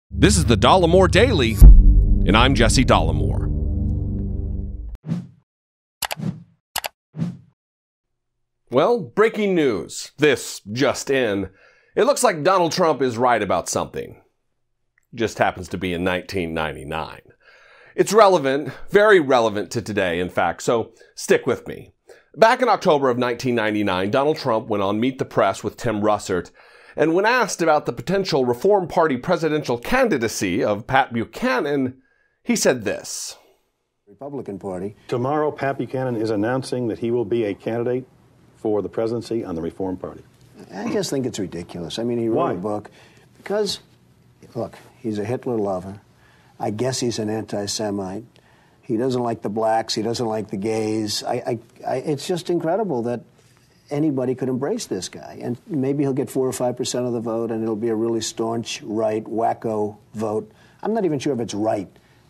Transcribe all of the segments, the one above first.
This is the Dollemore Daily, and I'm Jesse Dollemore. Well, breaking news. This just in. It looks like Donald Trump is right about something. Just happens to be in 1999. It's relevant, very relevant to today, in fact, so stick with me. Back in October of 1999, Donald Trump went on Meet the Press with Tim Russert, and when asked about the potential Reform Party presidential candidacy of Pat Buchanan, he said this. Republican Party. Tomorrow, Pat Buchanan is announcing that he will be a candidate for the presidency on the Reform Party. I just think it's ridiculous. I mean, he wrote a book because, look, he's a Hitler lover. I guess he's an anti-Semite. He doesn't like the blacks. He doesn't like the gays. It's just incredible that anybody could embrace this guy. And maybe he'll get 4 or 5% of the vote, and it'll be a really staunch, right, wacko vote. I'm not even sure if it's right.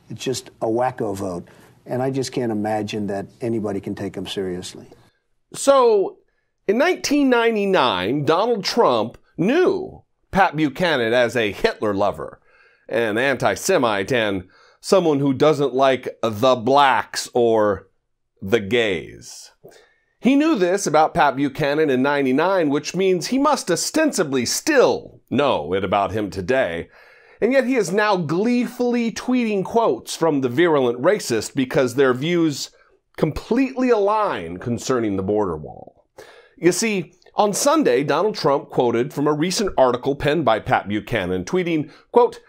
It's just a wacko vote. And I just can't imagine that anybody can take him seriously. So, in 1999, Donald Trump knew Pat Buchanan as a Hitler lover, an anti-Semite, and someone who doesn't like the blacks or the gays. He knew this about Pat Buchanan in 99, which means he must ostensibly still know it about him today. And yet he is now gleefully tweeting quotes from the virulent racist because their views completely align concerning the border wall. You see, on Sunday, Donald Trump quoted from a recent article penned by Pat Buchanan, tweeting, quote,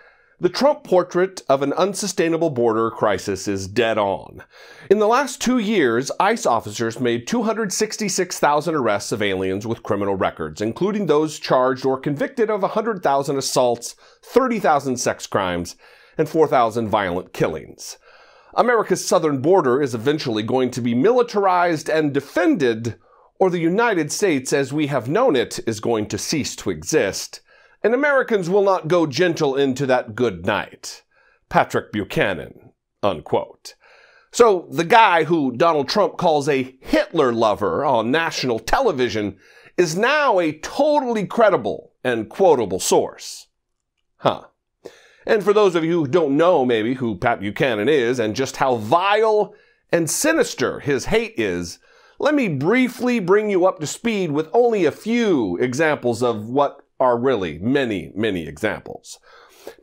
"The Trump portrait of an unsustainable border crisis is dead on. In the last 2 years, ICE officers made 266,000 arrests of aliens with criminal records, including those charged or convicted of 100,000 assaults, 30,000 sex crimes, and 4,000 violent killings. America's southern border is eventually going to be militarized and defended, or the United States as we have known it is going to cease to exist. And Americans will not go gentle into that good night. Patrick Buchanan," unquote. So the guy who Donald Trump calls a Hitler lover on national television is now a totally credible and quotable source. And for those of you who don't know maybe who Pat Buchanan is and just how vile and sinister his hate is, let me briefly bring you up to speed with only a few examples of what are really many, many examples.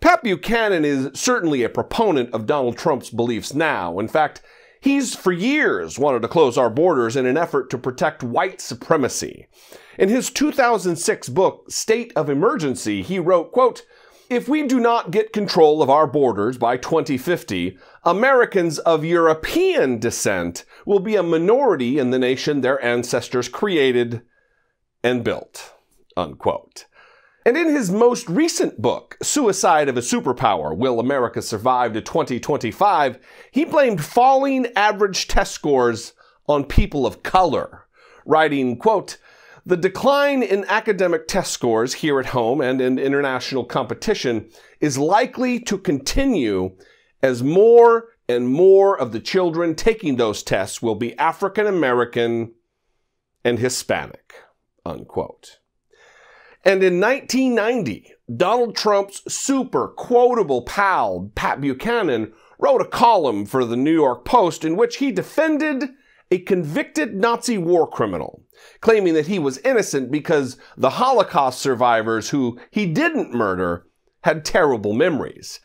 Pat Buchanan is certainly a proponent of Donald Trump's beliefs now. In fact, he's for years wanted to close our borders in an effort to protect white supremacy. In his 2006 book, State of Emergency, he wrote, quote, "If we do not get control of our borders by 2050, Americans of European descent will be a minority in the nation their ancestors created and built," unquote. And in his most recent book, Suicide of a Superpower, Will America Survive to 2025, he blamed falling average test scores on people of color, writing, quote, "The decline in academic test scores here at home and in international competition is likely to continue as more and more of the children taking those tests will be African American and Hispanic," unquote. And in 1990, Donald Trump's super quotable pal, Pat Buchanan, wrote a column for the New York Post in which he defended a convicted Nazi war criminal, claiming that he was innocent because the Holocaust survivors who he didn't murder had terrible memories.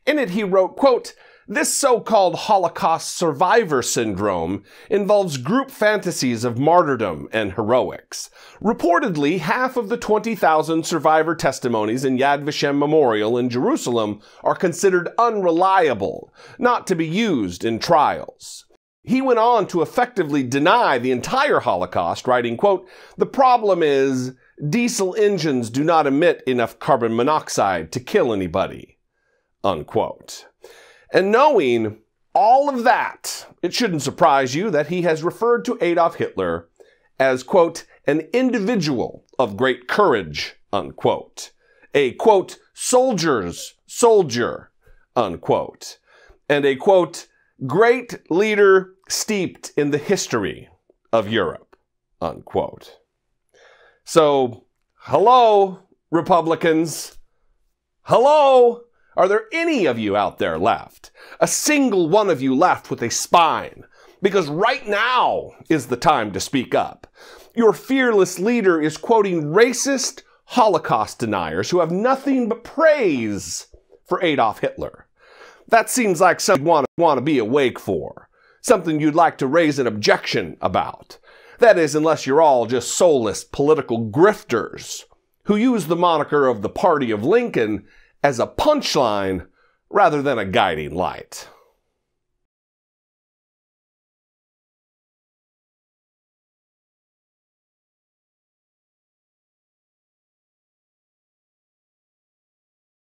In it, he wrote, quote, "This so-called Holocaust survivor syndrome involves group fantasies of martyrdom and heroics. Reportedly, half of the 20,000 survivor testimonies in Yad Vashem Memorial in Jerusalem are considered unreliable, not to be used in trials." He went on to effectively deny the entire Holocaust, writing, quote, "The problem is diesel engines do not emit enough carbon monoxide to kill anybody," unquote. And knowing all of that, it shouldn't surprise you that he has referred to Adolf Hitler as, quote, "an individual of great courage," unquote. A, quote, "soldier's soldier," unquote. And a, quote, "great leader steeped in the history of Europe," unquote. So, hello, Republicans. Hello, Are there any of you out there left? A single one of you left with a spine? Because right now is the time to speak up. Your fearless leader is quoting racist Holocaust deniers who have nothing but praise for Adolf Hitler. That seems like something you want to be awake for. Something you'd like to raise an objection about. That is, unless you're all just soulless political grifters who use the moniker of the Party of Lincoln as a punchline rather than a guiding light.